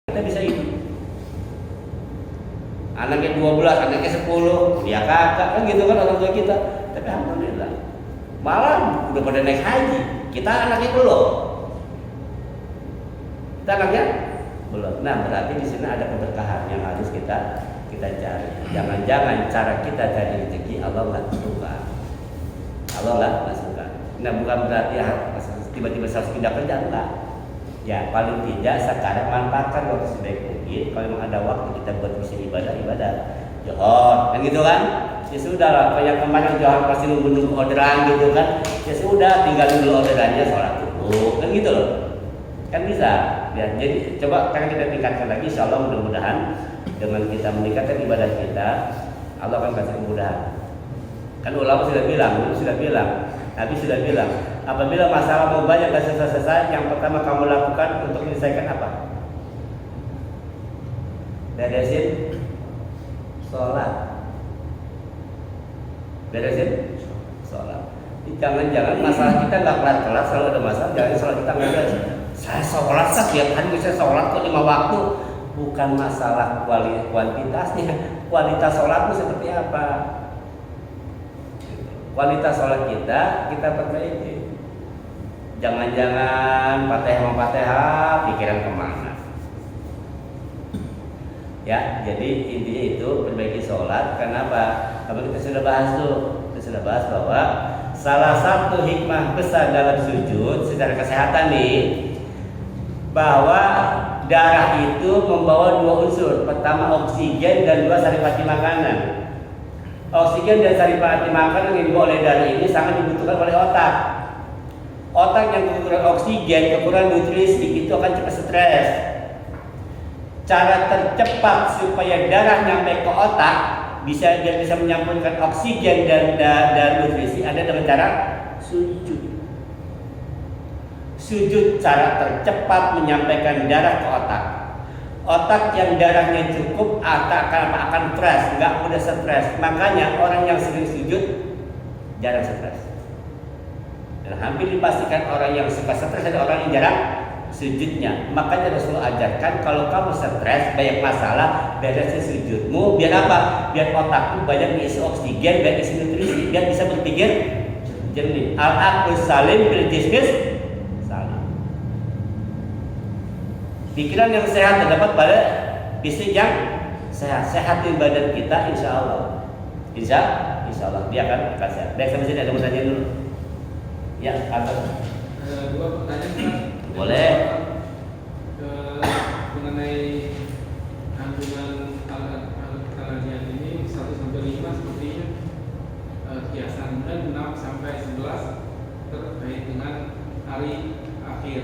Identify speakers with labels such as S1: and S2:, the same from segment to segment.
S1: kita bisa hidup. Anaknya 12, anaknya 10, dia kakak kan gitu kan orang tua kita. Tapi alhamdulillah, malah udah pada naik haji. Kita anaknya belum. Kita anaknya belum. Nah berarti di sini ada keberkahan yang harus kita cari. Jangan-jangan cara kita cari rezeki Allah nggak suka. Allah nggak suka. Nah bukan berarti tiba-tiba harus pindah kerja, enggak. Ya paling tidak sekarang manfaatkan waktu sebaik mungkin. Kalau memang ada waktu kita buat bisa ibadah johor, kan gitu kan? Ya sudah lah, yang kemarin johor pasti nunggu orderan gitu kan? Ya sudah, tinggal dulu orderannya sholat dulu, kan gitu loh. Kan bisa. Ya, jadi coba karena kita tingkatkan lagi, insya Allah mudah-mudahan dengan kita meningkatkan ibadah kita, Allah akan kasih kemudahan. Kan ulama sudah bilang, Nabi sudah bilang, apabila masalah mau banyak dan selesai, yang pertama kamu lakukan untuk menyelesaikan apa? Beresin sholat. Jangan-jangan masalah kita nggak kelar-kelar, selalu ada masalah. Jangan sholat kita nggak beres. Saya sholat setiap hari bisa sholat kok 5 waktu. Bukan masalah kuantitasnya, kualitas sholatmu seperti apa? Kualitas sholat kita perbaiki. Jangan-jangan Fatihah pikiran kemana? Ya, jadi intinya itu perbaiki sholat. Kenapa? Karena kita sudah bahas bahwa salah satu hikmah besar dalam sujud secara kesehatan nih, bahwa darah itu membawa 2 unsur. Pertama oksigen dan 2 saripati makanan. Oksigen dan saripati makanan yang dibawa oleh darah ini sangat dibutuhkan oleh otak. Otak yang kekurangan oksigen, kekurangan nutrisi itu akan cepat stres. Cara tercepat supaya darah nyampe ke otak bisa menyampaikan oksigen dan nutrisi ada dengan cara sujud. Sujud cara tercepat menyampaikan darah ke otak. Otak yang darahnya cukup akan fresh, nggak mudah stres. Makanya orang yang sering sujud jarang stres. Dan hampir dipastikan orang yang suka stres adalah orang yang jarang sujudnya. Makanya Rasulullah ajarkan kalau kamu stres, banyak masalah, beresin sujudmu. Biar apa? Biar otakmu banyak diisi oksigen, banyak isi nutrisi, biar bisa berpikir jernih. Al-aqlu salim bil jismis salim. Pikiran yang sehat terdapat pada fisik yang sehat. Sehatin badan kita, insya Allah. Insya Allah dia akan sehat. Baik, sampai sini ada mau tanya dulu. Ya, apa?
S2: 2 pertanyaan.
S1: Boleh.
S2: Mengenai kandungan kalajian ini 1-5 sepertinya kiasan, dan 6-11 terkait dengan hari akhir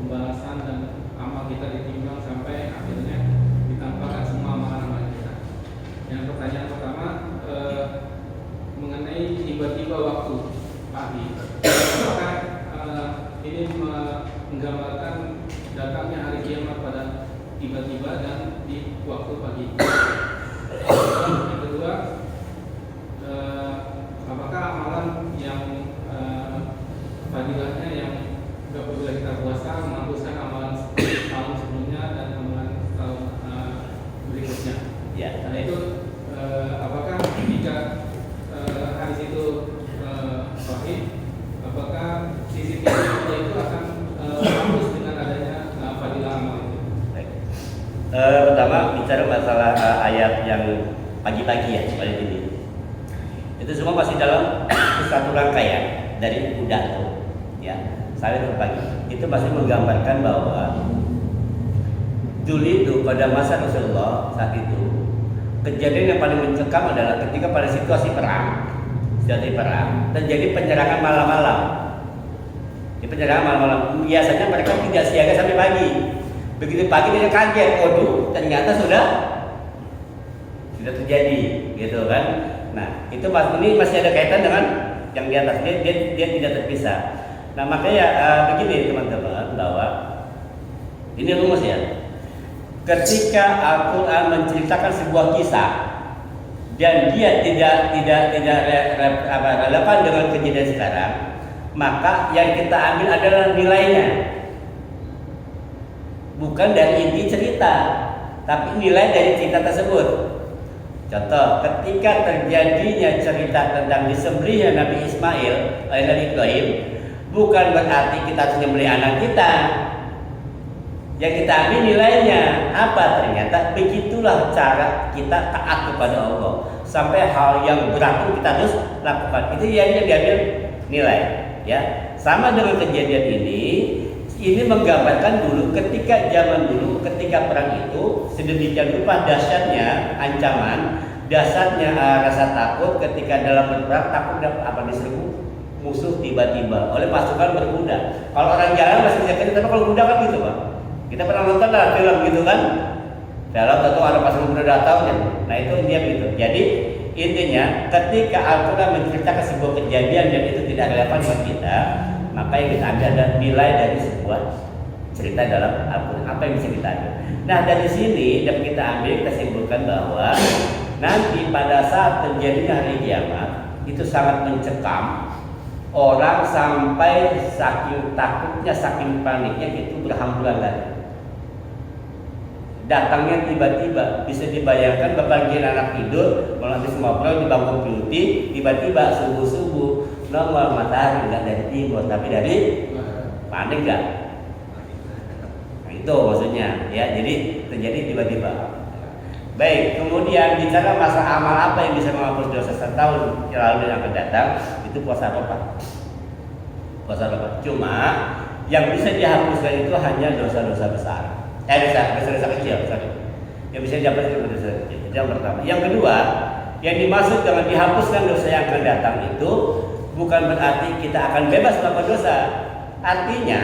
S2: pembalasan dan amal kita ditimbang sampai akhirnya ditampakkan semua amalan kita. Yang pertanyaan pertama mengenai tiba-tiba waktu pagi, apakah ini menggambarkan datangnya hari kiamat pada tiba-tiba dan di waktu pagi? Yang kedua, apakah amalan yang fadilahnya yang apabila kita puasa menghapuskan amalan tahun sebelumnya dan amalan tahun berikutnya?
S1: Ya,
S2: nah itu apakah jika hadis itu sahih, apakah CCTV itu akan hapus dengan adanya fadilah amal itu?
S1: Pertama bicara masalah ayat yang pagi-pagi ya, pada ini. Itu semua masih dalam satu rangkaian dari pidato, ya. Sampai pagi. Itu masih menggambarkan bahwa dulu itu pada masa Rasulullah saat itu kejadian yang paling mencekam adalah ketika pada situasi perang terjadi penyerangan malam-malam. Di penyerangan malam-malam biasanya mereka tidak siaga sampai pagi. Begitu pagi dia kaget, waduh ternyata sudah terjadi, gitu kan? Nah itu ini masih ada kaitan dengan yang di atas, dia tidak terpisah. Nah makanya begini teman-teman, bahwa ini rumus ya. Ketika Al-Quran menceritakan sebuah kisah dan dia tidak relevan dengan kejadian sekarang, maka yang kita ambil adalah nilainya. bukan dari inti cerita, tapi nilai dari cerita tersebut. Contoh, ketika terjadinya cerita tentang disembelihnya Nabi Ismail oleh Nabi Ibrahim, bukan berarti kita harus menyembelih anak kita. Yang kita ambil nilainya apa? Ternyata begitulah cara kita taat kepada Allah. Sampai hal yang berat pun kita harus lakukan. Itu yang diambil nilai. Ya, sama dengan kejadian ini menggambarkan dulu ketika zaman dulu ketika perang itu sedemikian rupa dahsyatnya ancaman, dahsyatnya rasa takut ketika dalam berperang, takut apa diserbu musuh tiba-tiba oleh pasukan berkuda. Kalau orang jalan masih bisa kita, tapi kalau kuda kan gitu, Pak. Kita pernah nonton lah film gitu kan, dalam tentu ada pasukan kuda datang kan. Nah itu dia gitu. Jadi intinya ketika Al-Quran menceritakan sebuah kejadian yang itu tidak relevan buat kita, maka yang kita ambil adalah nilai dari sebuah cerita dalam Al-Quran. Apa yang bisa kita ambil? Nah dari sini dapat kita ambil, kita simpulkan bahwa nanti pada saat terjadinya hari kiamat itu sangat mencekam orang sampai saking takutnya, saking paniknya itu berhamburan lagi. Datangnya tiba-tiba, bisa dibayangkan bagian anak tidur, kalau habis ngobrol di bangku putih, tiba-tiba subuh-subuh nongol matahari nggak dari timur tapi dari panik nggak? Nah, itu maksudnya ya. Jadi terjadi tiba-tiba. Baik, kemudian bicara masa amal apa yang bisa menghapus dosa setahun lalu yang akan datang, itu puasa Arafah. Puasa Arafah. Cuma yang bisa dihapuskan itu hanya dosa-dosa besar. Dosa-dosa kecil, sorry. Yang bisa dihapuskan itu dosa kecil. Itu yang pertama. Yang kedua, yang dimaksud dengan dihapuskan dosa yang akan datang itu bukan berarti kita akan bebas melakukan dosa. Artinya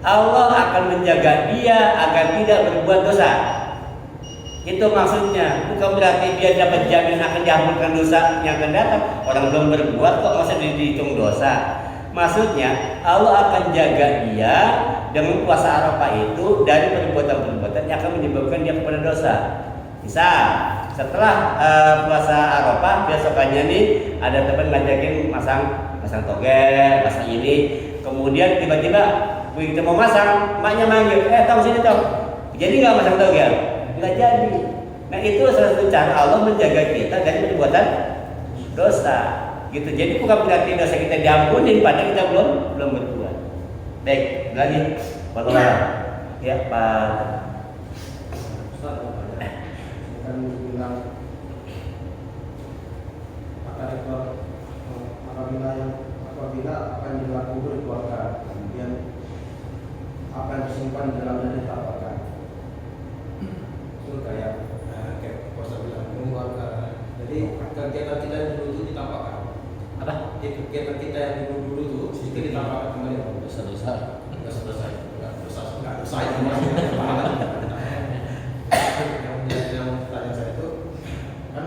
S1: Allah akan menjaga dia agar tidak berbuat dosa. Itu maksudnya, bukan berarti dia dapat jamin akan dihapuskan dosa yang akan datang. Orang belum berbuat kok masa dihitung dosa. Maksudnya Allah akan jaga dia dengan puasa Arafah itu dari perbuatan-perbuatan yang akan menyebabkan dia kepada dosa. Misal setelah puasa Arafah besokannya nih ada teman ngajakin masang togel, masang ini, kemudian tiba-tiba begitu mau masang, maknya manggil, tahu sini tahu. Jadi nggak masang togel, nggak jadi. Nah itu salah satu cara Allah menjaga kita dari perbuatan dosa. Gitu. Jadi bukan berarti dosa kita diampuni padahal kita belum berbuat. Baik, lagi bagaimana? Ya Pak.
S3: Ustaz, kan bilang apabila apa yang dilakukan dikeluarkan, kemudian apa yang disimpan di dalamnya ditampakkan. Itu kayak Ustaz bilang mengeluarkan. Jadi kegiatan kita yang dulu itu ditampakkan. Apa? Kegiatan kita yang dulu tuh sedikit ditampakkan kembali. Dosa-dosa yang tanya saya itu kan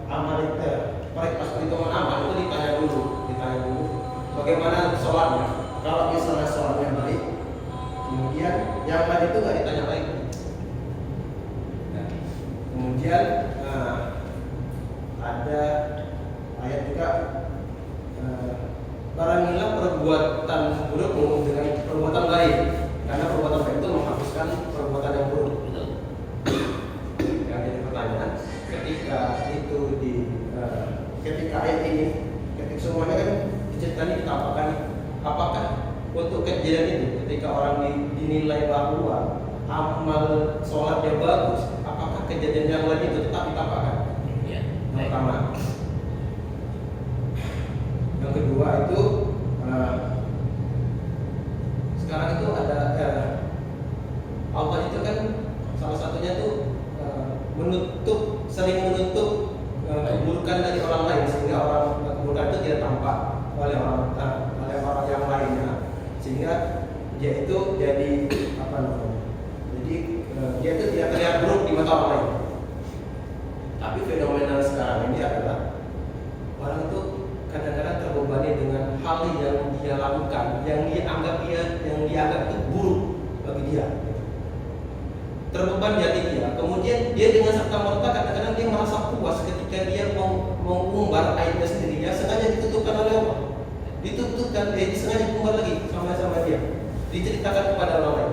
S3: amal itu pas perhitungan amal itu ditanya dulu bagaimana sholatnya. Kalau misalnya sholatnya baik, kemudian yang lain itu nggak ditanya lagi. Kemudian ada ayat juga barangilah perbuatan burukmu dengan perbuatan baik, karena perbuatan baik itu menghapuskan perbuatan yang buruk. Yang jadi pertanyaan, ketika ayat ini, ketika semuanya kan diceritakan ditampakkan, apakah untuk kejadian itu ketika orang dinilai bahwa amal sholatnya bagus, apakah kejadian yang lain itu tetap ditampakkan?
S1: Ya,
S3: yang pertama. Yang kedua itu sekarang itu ada Allah itu kan salah satunya tuh sering menutup keburukan dari orang lain sehingga keburukan itu tidak tampak oleh orang yang lainnya, sehingga dia itu jadi dia itu tidak terlihat buruk di mata orang lain. Tapi fenomena sekarang ini adalah orang itu kadang-kadang terbebani dengan hal yang dia lakukan, yang dianggap itu buruk bagi dia. Terbeban di hati dia. Kemudian dia dengan serta-merta kadang-kadang dia merasa puas ketika dia mau mengumbar aibnya sendiri, yang sengaja ditutupkan oleh Allah. Ditutupkan, disengaja diumbar lagi sama dia. diceritakan kepada orang lain.